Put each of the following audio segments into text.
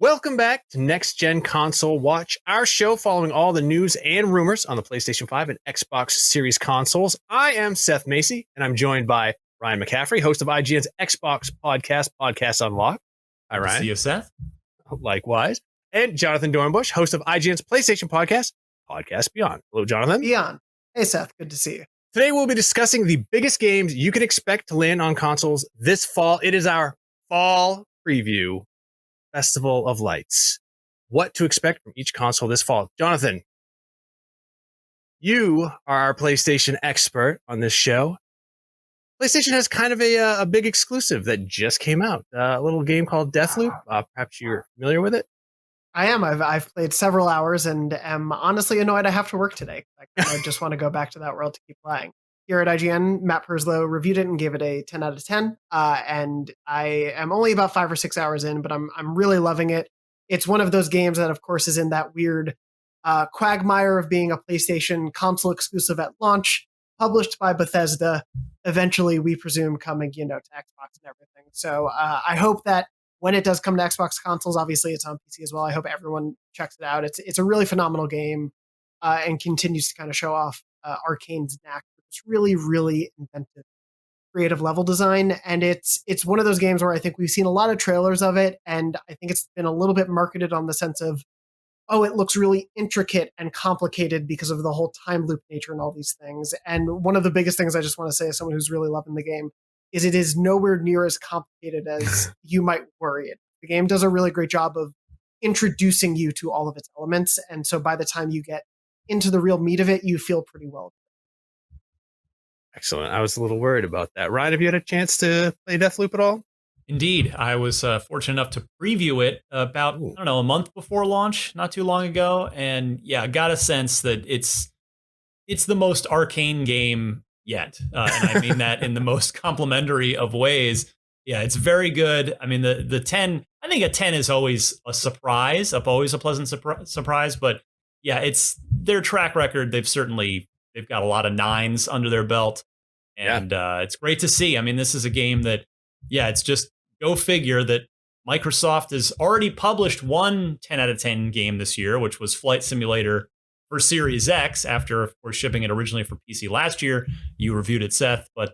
Welcome back to Next Gen Console Watch, our show following all the news and rumors on the PlayStation 5 and Xbox Series consoles. I am Seth Macy, and I'm joined by Ryan McCaffrey, host of IGN's Xbox podcast, Podcast Unlocked. Hi, Ryan. See you, Seth. Likewise. And Jonathon Dornbush, host of IGN's PlayStation podcast, Podcast Beyond. Hello, Jonathan. Beyond. Hey, Seth. Good to see you. Today, we'll be discussing the biggest games you can expect to land on consoles this fall. It is our fall preview. Festival of Lights. What to expect from each console this fall. Jonathan, you are our PlayStation expert on this show. PlayStation has kind of a big exclusive that just came out. A little game called Deathloop. Perhaps you're familiar with it? I am. I've played several hours and am honestly annoyed I have to work today. I just want to go back to that world to keep playing. Here at IGN, Matt Perslow reviewed it and gave it a 10 out of 10. And I am only about 5 or 6 hours in, but I'm really loving it. It's one of those games that, of course, is in that weird quagmire of being a PlayStation console exclusive at launch, published by Bethesda, eventually, we presume, coming, to Xbox and everything. So I hope that when it does come to Xbox consoles, obviously it's on PC as well. I hope everyone checks it out. It's a really phenomenal game and continues to kind of show off Arcane's knack. It's really, really inventive, creative level design. And it's one of those games where I think we've seen a lot of trailers of it. And I think it's been a little bit marketed on the sense of, oh, it looks really intricate and complicated because of the whole time loop nature and all these things. And one of the biggest things I just want to say as someone who's really loving the game is it is nowhere near as complicated as you might worry it. The game does a really great job of introducing you to all of its elements. And so by the time you get into the real meat of it, you feel pretty well. Excellent. I was a little worried about that. Ryan, have you had a chance to play Deathloop at all? Indeed. I was fortunate enough to preview it about, a month before launch, not too long ago. And yeah, I got a sense that it's the most Arcane game yet. And I mean that in the most complimentary of ways. Yeah, it's very good. I mean, the 10, I think a 10 is always a surprise, always a pleasant surprise. But yeah, it's their track record. They've got a lot of 9s under their belt. And it's great to see. I mean, this is a game that, it's just go figure that Microsoft has already published one 10 out of 10 game this year, which was Flight Simulator for Series X after, of course, shipping it originally for PC last year. You reviewed it, Seth. But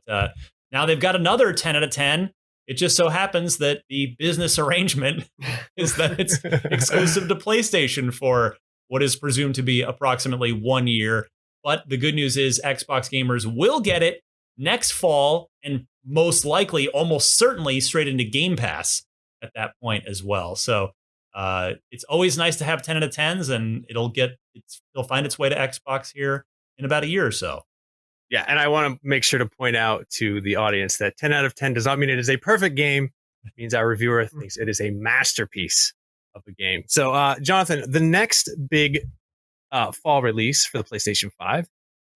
now they've got another 10 out of 10. It just so happens that the business arrangement is that it's exclusive to PlayStation for what is presumed to be approximately 1 year. But the good news is Xbox gamers will get it next fall, and most likely, almost certainly, straight into Game Pass at that point as well. So it's always nice to have 10 out of 10s, and it'll find its way to Xbox here in about a year or so. Yeah, and I want to make sure to point out to the audience that 10 out of 10 does not mean it is a perfect game. It means our reviewer thinks it is a masterpiece of a game. So, Jonathan, the next big fall release for the PlayStation 5,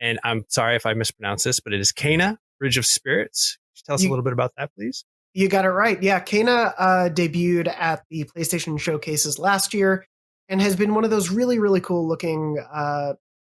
and I'm sorry if I mispronounce this, but it is Kena, Bridge of Spirits. Could you tell us a little bit about that, please? You got it right. Yeah, Kena debuted at the PlayStation showcases last year and has been one of those really, really cool looking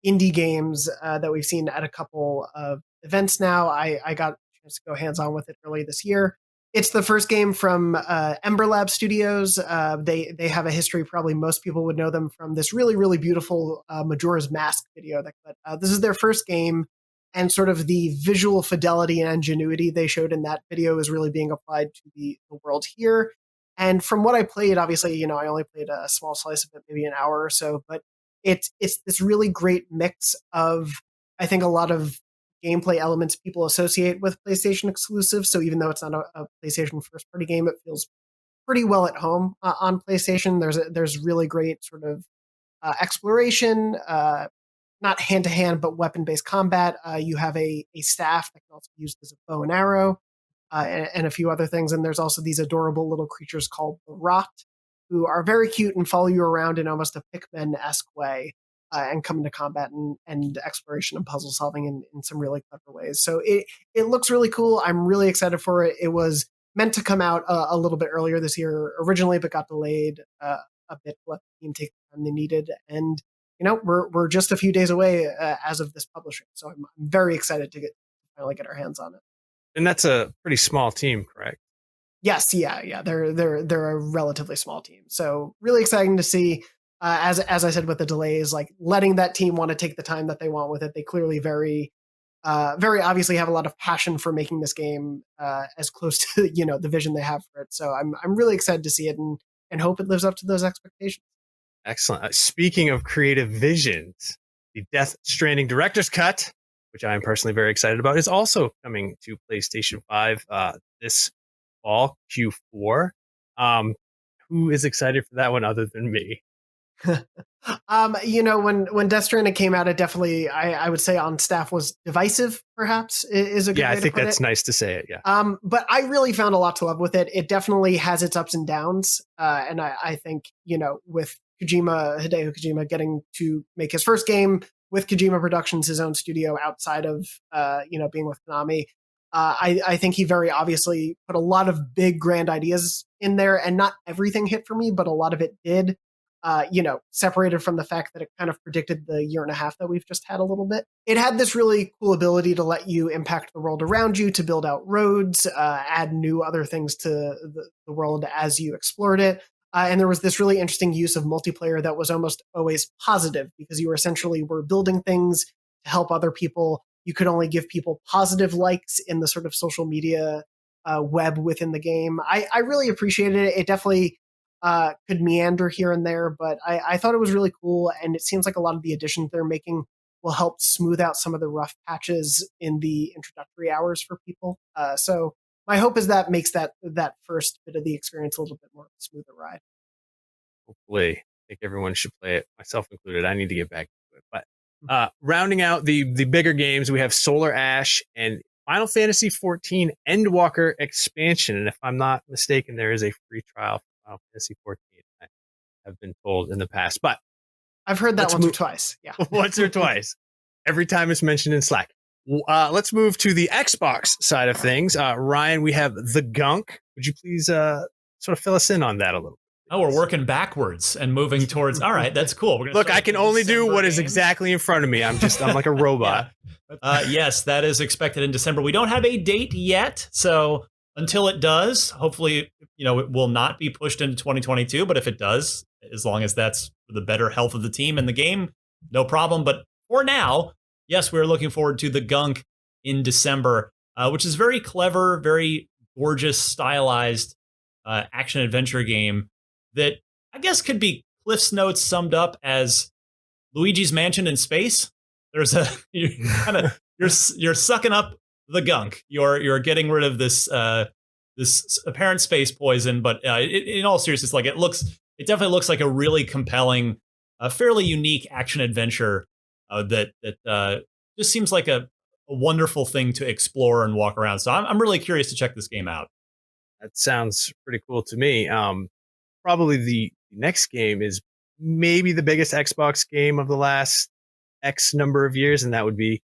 indie games that we've seen at a couple of events now. I got a chance to go hands-on with it early this year. It's the first game from Ember Lab Studios. They have a history. Probably most people would know them from this really, really beautiful Majora's Mask video. But this is their first game, and sort of the visual fidelity and ingenuity they showed in that video is really being applied to the world here. And from what I played, obviously, I only played a small slice of it, maybe an hour or so, but it's this really great mix of, I think, a lot of gameplay elements people associate with PlayStation exclusives. So even though it's not a PlayStation first-party game, it feels pretty well at home on PlayStation. There's really great sort of exploration, not hand-to-hand, but weapon-based combat. You have a staff that can also be used as a bow and arrow, and a few other things. And there's also these adorable little creatures called the Rot, who are very cute and follow you around in almost a Pikmin-esque way. And come into combat and exploration and puzzle solving in some really clever ways. So it looks really cool. I'm really excited for it. It was meant to come out a little bit earlier this year originally, but got delayed a bit to let the team take the time they needed. And we're just a few days away as of this publishing. So I'm very excited to finally get our hands on it. And that's a pretty small team, correct? Yes, yeah. They're a relatively small team, so really exciting to see. As I said with the delays, like letting that team want to take the time that they want with it. They clearly very obviously have a lot of passion for making this game as close to the vision they have for it. So I'm really excited to see it and hope it lives up to those expectations. Excellent. Speaking of creative visions, the Death Stranding director's cut, which I am personally very excited about, is also coming to PlayStation 5 this fall, Q4. Who is excited for that one other than me? When Death Stranding came out, it definitely I would say on staff was divisive. Perhaps is a good way I think to put that's it. nice to say it. Yeah. But I really found a lot to love with it. It definitely has its ups and downs, and I think with Hideo Kojima getting to make his first game with Kojima Productions, his own studio outside of being with Konami. I think he very obviously put a lot of big grand ideas in there, and not everything hit for me, but a lot of it did. Separated from the fact that it kind of predicted the year and a half that we've just had a little bit. It had this really cool ability to let you impact the world around you, to build out roads, add new other things to the world as you explored it. And there was this really interesting use of multiplayer that was almost always positive, because you were building things to help other people. You could only give people positive likes in the sort of social media web within the game. I really appreciated it. It definitely could meander here and there, but I thought it was really cool, and it seems like a lot of the additions they're making will help smooth out some of the rough patches in the introductory hours for people. So my hope is that makes that first bit of the experience a little bit more smoother ride. Hopefully, I think everyone should play it, myself included. I need to get back to it. But rounding out the bigger games, we have Solar Ash and Final Fantasy XIV Endwalker expansion. And if I'm not mistaken, there is a free trial for Final Fantasy XIV. I have been told in the past, but I've heard that once or twice. Yeah, once or twice. Every time it's mentioned in Slack. Let's move to the Xbox side of things. Ryan, we have The Gunk. Would you please sort of fill us in on that a little bit? Oh, we're working backwards and moving towards. All right, that's cool. Look, I can only do what is exactly in front of me. I'm like a robot. Yes, that is expected in December. We don't have a date yet, so until it does, hopefully, it will not be pushed into 2022. But if it does, as long as that's for the better health of the team and the game, no problem. But for now, yes, we're looking forward to The Gunk in December, which is very clever, very gorgeous, stylized action adventure game that I guess could be Cliff's Notes summed up as Luigi's Mansion in space. There's you're sucking up the gunk. You're getting rid of this apparent space poison, but in all seriousness, like it definitely looks like a really compelling, fairly unique action adventure that just seems like a wonderful thing to explore and walk around. So I'm really curious to check this game out. That sounds pretty cool to me. Probably the next game is maybe the biggest Xbox game of the last X number of years, and that would be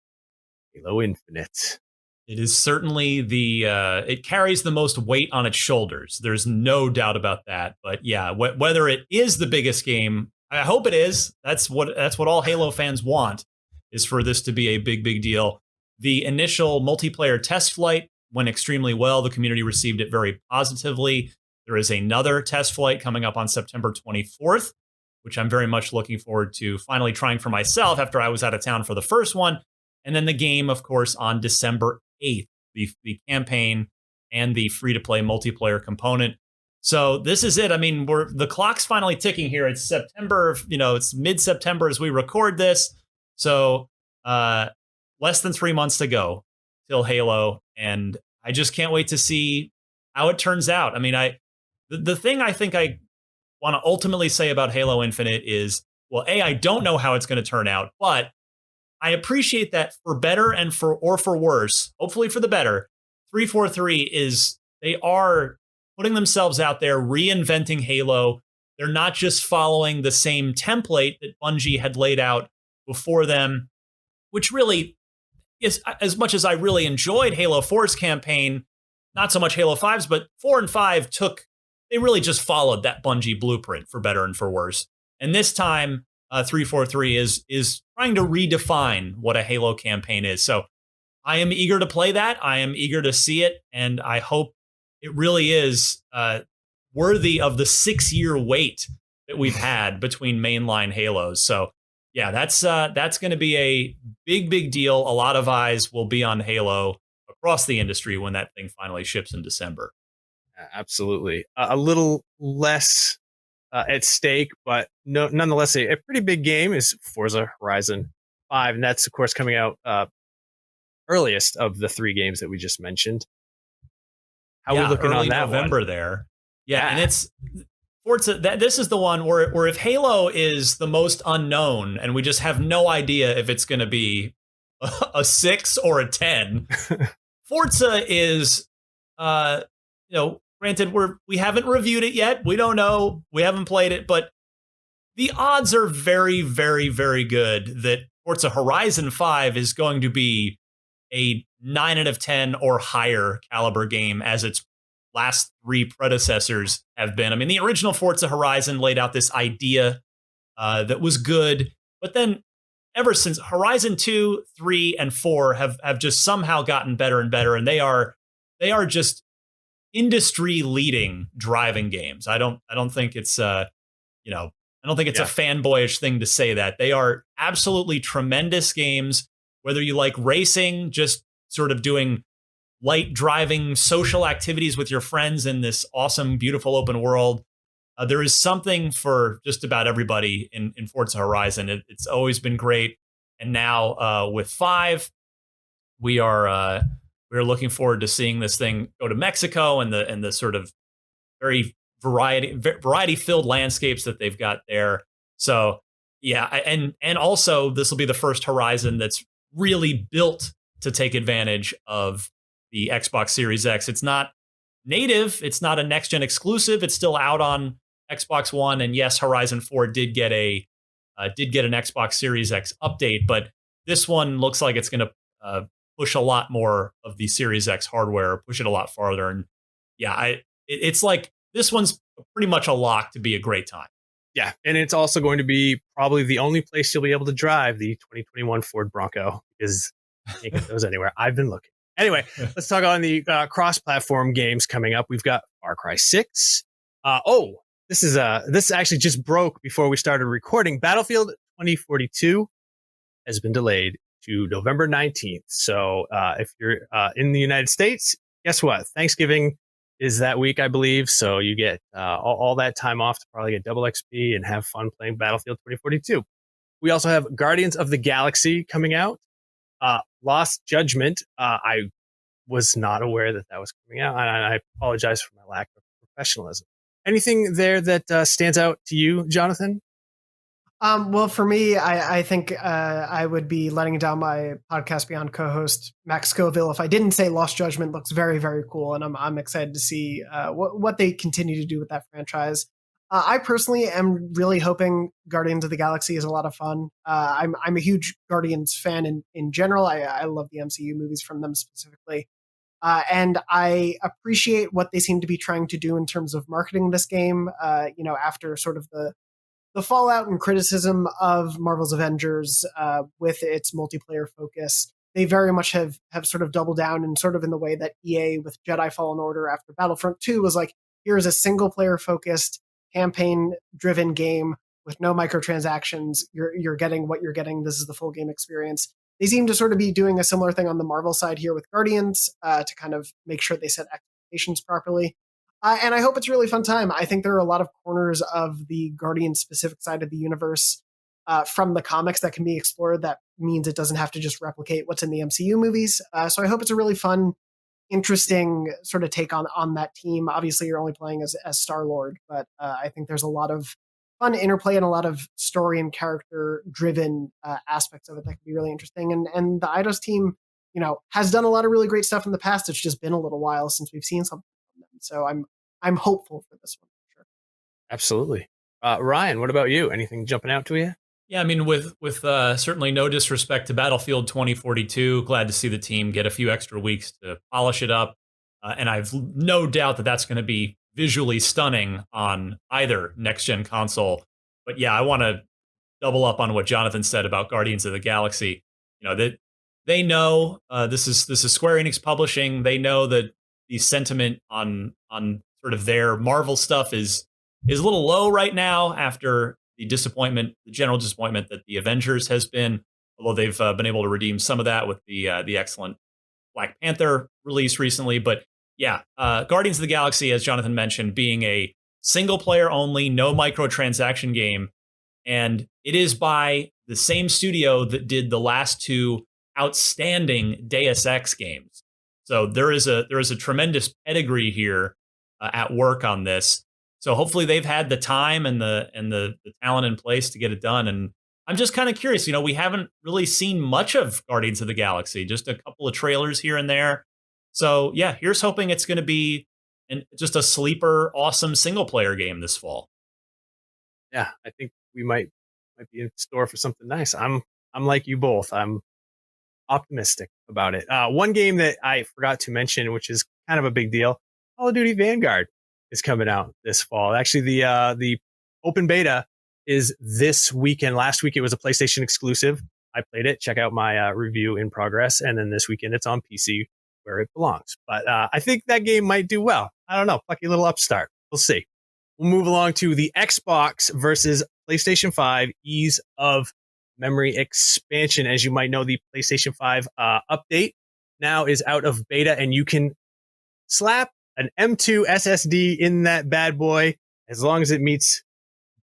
Halo Infinite. It is certainly it carries the most weight on its shoulders. There's no doubt about that. But yeah, whether it is the biggest game, I hope it is. That's what all Halo fans want, is for this to be a big, big deal. The initial multiplayer test flight went extremely well. The community received it very positively. There is another test flight coming up on September 24th, which I'm very much looking forward to finally trying for myself after I was out of town for the first one. And then the game, of course, on December 8th, the campaign and the free-to-play multiplayer component. So this is it. I mean, the clock's finally ticking here. It's September, it's mid-September as we record this. So less than 3 months to go till Halo. And I just can't wait to see how it turns out. I mean, the thing I think I want to ultimately say about Halo Infinite is, well, I don't know how it's going to turn out, but I appreciate that for better and for worse, hopefully for the better, 343 they are putting themselves out there, reinventing Halo. They're not just following the same template that Bungie had laid out before them, which really is, as much as I really enjoyed Halo 4's campaign, not so much Halo 5's, but 4 and 5 they really just followed that Bungie blueprint for better and for worse. And this time, 343 is trying to redefine what a Halo campaign is. So I am eager to play that. I am eager to see it. And I hope it really is worthy of the 6-year wait that we've had between mainline Halos. So yeah, that's going to be a big deal. A lot of eyes will be on Halo across the industry when that thing finally ships in December. Absolutely. A little less at stake, but nonetheless, a pretty big game is Forza Horizon 5. And that's, of course, coming out earliest of the 3 games that we just mentioned. How are we looking early on that November one? there. Yeah, and it's Forza. This is the one where if Halo is the most unknown, and we just have no idea if it's going to be a 6 or a 10, Forza is, granted we haven't reviewed it yet. We don't know. We haven't played it, but the odds are very, very, very good that Forza Horizon 5 is going to be a 9 out of 10 or higher caliber game as its last 3 predecessors have been. I mean, the original Forza Horizon laid out this idea that was good, but then ever since Horizon 2, 3, and 4 have just somehow gotten better and better, and they are just industry leading driving games. I don't think it's I don't think it's a fanboyish thing to say that. They are absolutely tremendous games, whether you like racing, just sort of doing light driving social activities with your friends in this awesome, beautiful open world. There is something for just about everybody in Forza Horizon. It's always been great. And now with 5, we're looking forward to seeing this thing go to Mexico and the sort of very variety filled landscapes that they've got there. So yeah, and also this will be the first Horizon that's really built to take advantage of the Xbox Series X. It's not native, it's not a next gen exclusive. It's still out on Xbox One, and yes, Horizon 4 did get an Xbox Series X update, but this one looks like it's going to push a lot more of the Series X hardware, push it a lot farther. And yeah, it's like this one's pretty much a lock to be a great time. Yeah, and it's also going to be probably the only place you'll be able to drive the 2021 Ford Bronco, because you can't get those anywhere. I've been looking. Anyway, let's talk on the cross-platform games coming up. We've got Far Cry 6. This actually just broke before we started recording. Battlefield 2042 has been delayed to November 19th. So if you're in the United States, guess what? Thanksgiving is that week, I believe. So you get all that time off to probably get double XP and have fun playing Battlefield 2042. We also have Guardians of the Galaxy coming out. Lost Judgment. I was not aware that was coming out, and I apologize for my lack of professionalism. Anything there that stands out to you, Jonathan? Well, for me, I think I would be letting down my Podcast Beyond co-host Max Scoville if I didn't say Lost Judgment looks very, very cool, and I'm excited to see what they continue to do with that franchise. I personally am really hoping Guardians of the Galaxy is a lot of fun. I'm a huge Guardians fan in general. I love the MCU movies from them specifically. And I appreciate what they seem to be trying to do in terms of marketing this game, after sort of the fallout and criticism of Marvel's Avengers with its multiplayer focus. They very much have sort of doubled down and sort of in the way that EA with Jedi Fallen Order after Battlefront 2 was like, here's a single player focused campaign driven game with no microtransactions. You're getting what you're getting. This is the full game experience. They seem to sort of be doing a similar thing on the Marvel side here with Guardians to kind of make sure they set expectations properly. And I hope it's a really fun time. I think there are a lot of corners of the Guardian specific side of the universe from the comics that can be explored. That means it doesn't have to just replicate what's in the MCU movies. So I hope it's a really fun, interesting sort of take on that team. Obviously, you're only playing as Star-Lord, but I think there's a lot of fun interplay and a lot of story and character driven aspects of it that can be really interesting. And the Eidos team, has done a lot of really great stuff in the past. It's just been a little while since we've seen something from them. So I'm hopeful for this one for sure. Absolutely. Ryan, what about you? Anything jumping out to you? Yeah, I mean, with certainly no disrespect to Battlefield 2042, glad to see the team get a few extra weeks to polish it up. And I've no doubt that that's going to be visually stunning on either next-gen console. But yeah, I want to double up on what Jonathan said about Guardians of the Galaxy. That they know this is Square Enix publishing. They know that the sentiment on sort of their Marvel stuff is a little low right now after the general disappointment that the Avengers has been. Although they've been able to redeem some of that with the excellent Black Panther release recently. But yeah, Guardians of the Galaxy, as Jonathan mentioned, being a single player only, no microtransaction game. And it is by the same studio that did the last two outstanding Deus Ex games. So there is a tremendous pedigree here at work on this. So hopefully they've had the time and the talent in place to get it done. And I'm just kind of curious, we haven't really seen much of Guardians of the Galaxy, just a couple of trailers here and there. So yeah, here's hoping it's going to be just a sleeper, awesome single player game this fall. Yeah, I think we might be in store for something nice. I'm like you both. I'm optimistic about it. One game that I forgot to mention, which is kind of a big deal, Call of Duty Vanguard is coming out this fall. Actually, the open beta is this weekend. Last week it was a PlayStation exclusive. I played it. Check out my review in progress. And then this weekend it's on PC where it belongs. But I think that game might do well. I don't know. Plucky little upstart. We'll see. We'll move along to the Xbox versus PlayStation 5 ease of memory expansion. As you might know, the PlayStation 5 update now is out of beta, and you can slap an M2 SSD in that bad boy as long as it meets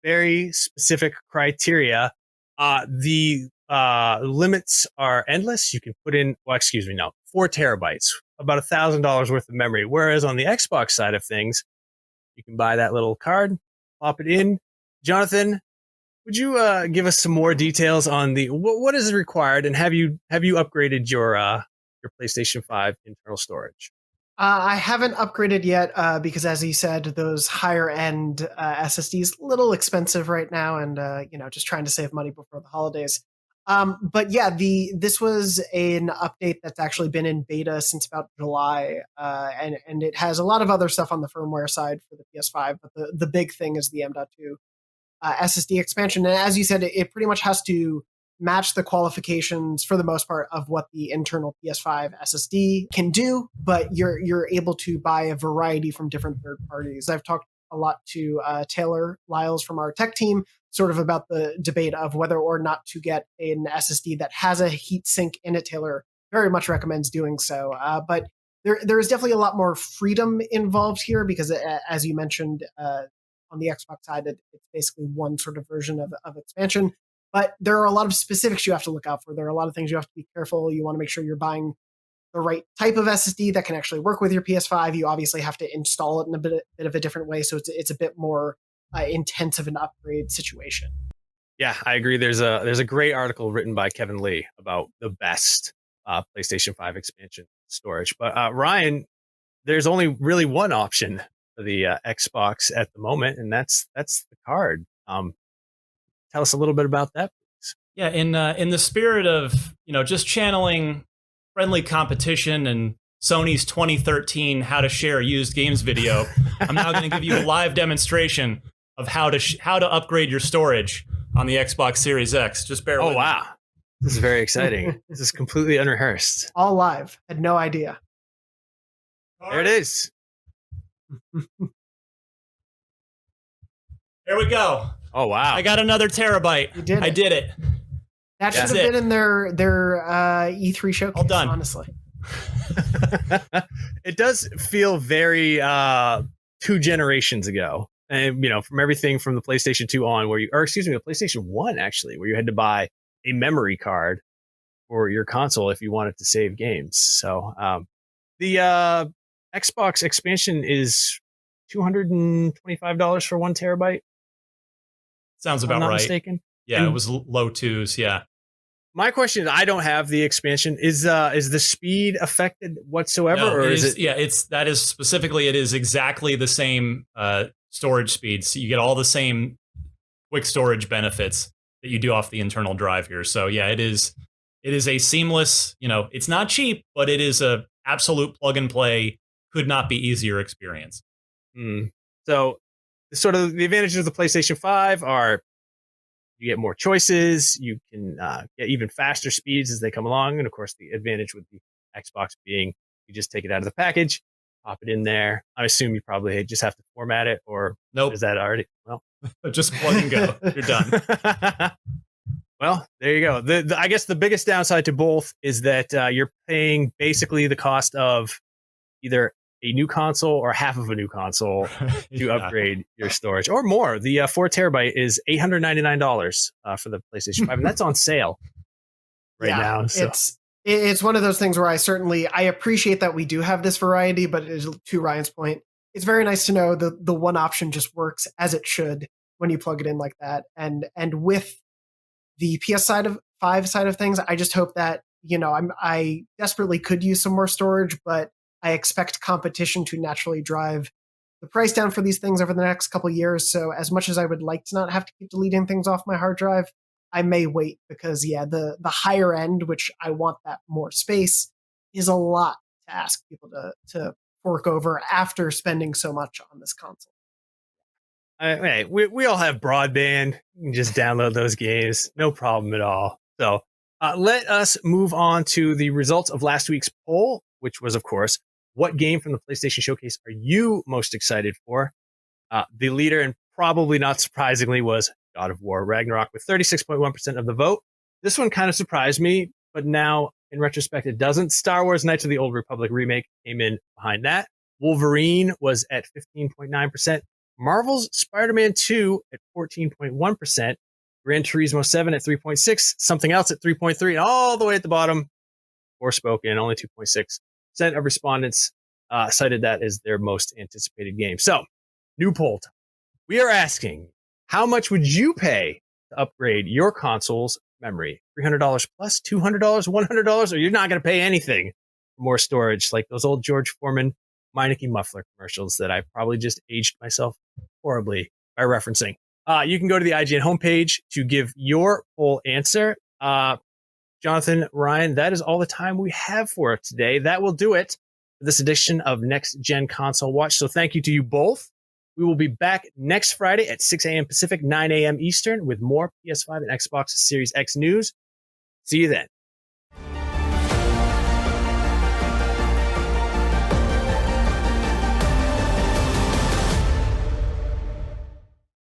very specific criteria. The limits are endless. You can put in, 4 terabytes, about $1,000 worth of memory. Whereas on the Xbox side of things, you can buy that little card, plop it in. Jonathan, would you give us some more details on what is required, and have you upgraded your PlayStation 5 internal storage? I haven't upgraded yet because, as you said, those higher end SSDs a little expensive right now, and just trying to save money before the holidays. But yeah, this was an update that's actually been in beta since about July, and it has a lot of other stuff on the firmware side for the PS5. But the big thing is the M.2 SSD expansion, and as you said, it pretty much has to match the qualifications for the most part of what the internal PS5 SSD can do, but you're able to buy a variety from different third parties. I've talked a lot to Taylor Lyles from our tech team, sort of about the debate of whether or not to get an SSD that has a heat sink in it. Taylor very much recommends doing so, but there is definitely a lot more freedom involved here because, as you mentioned, on the Xbox side, it's basically one sort of version of expansion. But there are a lot of specifics you have to look out for. There are a lot of things you have to be careful. You want to make sure you're buying the right type of SSD that can actually work with your PS5. You obviously have to install it in a bit of a different way, so it's a bit more intense of an upgrade situation. Yeah, I agree. There's a great article written by Kevin Lee about the best PlayStation 5 expansion storage. But Ryan, there's only really one option for the Xbox at the moment, and that's the card. Tell us a little bit about that, please. Yeah, in the spirit of just channeling friendly competition and Sony's 2013 how to share used games video, I'm now going to give you a live demonstration of how to upgrade your storage on the Xbox Series X. Just bear with me. Wow, this is very exciting. This is completely unrehearsed. All live. Had no idea. There it is. There we go. Oh wow! I got another terabyte. You did. I did it. That should have been in their E3 showcase. All done. Honestly, it does feel very 2 generations ago, and from everything from the PlayStation 2 on, the PlayStation 1 actually, where you had to buy a memory card for your console if you wanted to save games. So the Xbox expansion is $225 for 1 terabyte. Sounds about I'm not right. Mistaken. Yeah, it was low twos. Yeah. My question is, I don't have the expansion. Is the speed affected whatsoever, No, or is it? Yeah, it is exactly the same storage speed. So you get all the same quick storage benefits that you do off the internal drive here. So yeah, it is a seamless. It's not cheap, but it is a absolute plug and play. Could not be easier experience. So, sort of the advantages of the PlayStation 5 are you get more choices, you can get even faster speeds as they come along, and of course the advantage with the Xbox being you just take it out of the package, pop it in there. I assume you probably just have to format it, or Nope. is that already? Well, just plug and go. You're done. Well, there you go. I guess the biggest downside to both is that you're paying basically the cost of either a new console or half of a new console to upgrade your storage, or more. The 4 terabyte is $899 for the PlayStation 5, and that's on sale now. So. It's one of those things where I appreciate that we do have this variety, but it is, to Ryan's point, it's very nice to know the one option just works as it should when you plug it in like that. And with the PS5 side of things, I just hope that, I desperately could use some more storage, but I expect competition to naturally drive the price down for these things over the next couple of years. So as much as I would like to not have to keep deleting things off my hard drive, I may wait because, the higher end, which I want that more space, is a lot to ask people to fork over after spending so much on this console. Hey, we all have broadband. You can just download those games. No problem at all. So let us move on to the results of last week's poll, which was, of course, what game from the PlayStation Showcase are you most excited for? The leader, and probably not surprisingly, was God of War Ragnarok with 36.1% of the vote. This one kind of surprised me, but now in retrospect, it doesn't. Star Wars Knights of the Old Republic remake came in behind that. Wolverine was at 15.9%. Marvel's Spider-Man 2 at 14.1%. Gran Turismo 7 at 3.6%. Something else at 3.3%. And all the way at the bottom, Forspoken, only 2.6% of respondents cited that as their most anticipated game. So, new poll time. We are asking, how much would you pay to upgrade your console's memory? $300 plus, $200, $100, or you're not going to pay anything for more storage, like those old George Foreman Meineke muffler commercials that I probably just aged myself horribly by referencing. You can go to the IGN homepage to give your full answer. Jonathan, Ryan, that is all the time we have for today. That will do it for this edition of Next Gen Console Watch. So thank you to you both. We will be back next Friday at 6 a.m. Pacific, 9 a.m. Eastern with more PS5 and Xbox Series X news. See you then.